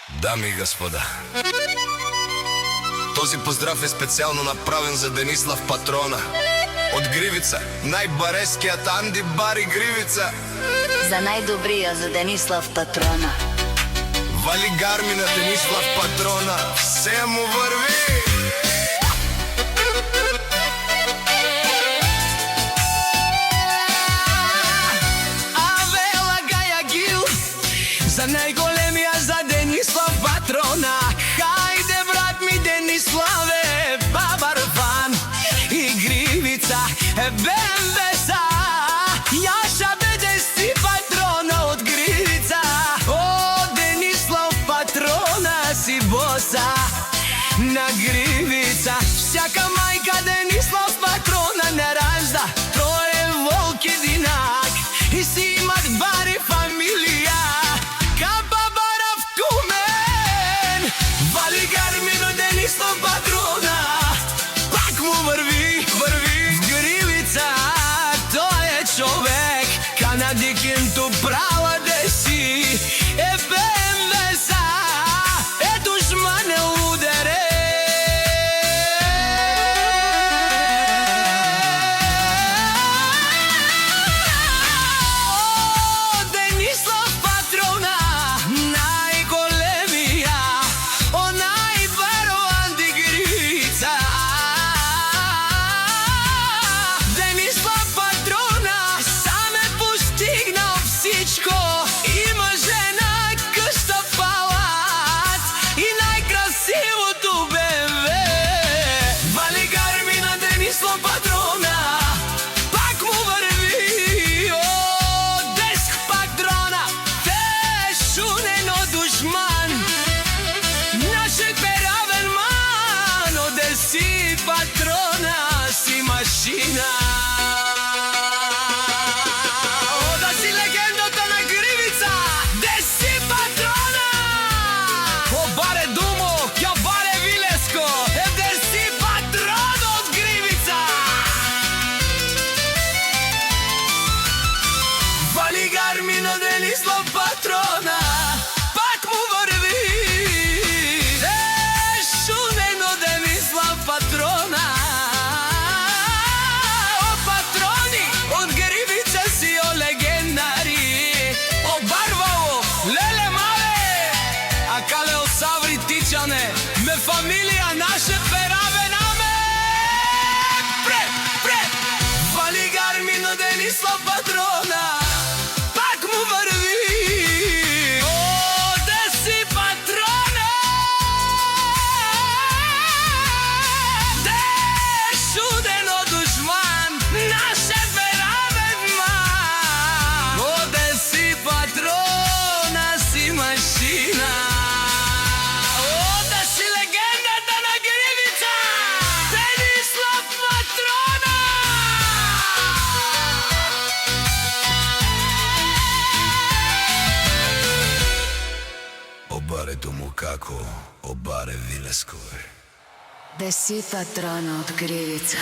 Дами и господа, този поздрав е специално направен за Денислав Патрона од Гривица, најбарескиот Анди Бари Гривица. За најдобрија за Денислав Патрона. Вали гарми на Денислав Патрона, се му върви. Авела Гаја Гил, за најголемија за Денислав Патрона. Хајде брат ми Дениславе, бабар фан и Гривица, БМВ-са. Јаша беџести Патрона од Гривица. О, Денислав Патрона си боса на Гривица. Всяка мајка Денислав Патрона не ражда троje волк единак и си имат бари фамилија. Капа барав кумен, вали гармино Денислав Патрона. Пак му върви, върви Гривица. Тој е човек, канадикинто права деси. Е БМВ-са, е душмане удере. Има жена, къща, палац и најкрасивото БМВ. Вали гарми на Денислав Патрона, пак му върви. О, деск Патрона, те шунено душман. Нашек перавен ман, одеси Патрона си машина. Гармино Денислав Патрона, пак му върви. Шунено Денислав Патрона. О, патрони од Гривица си, о легендари. О, барвало, леле мале, а кале о саври тичане, ме фамилија наше пераве наме. Пре, вали гармино Денислав Патрона. Обарето му како обаре Вилеској. Да си Патрона од Гривица.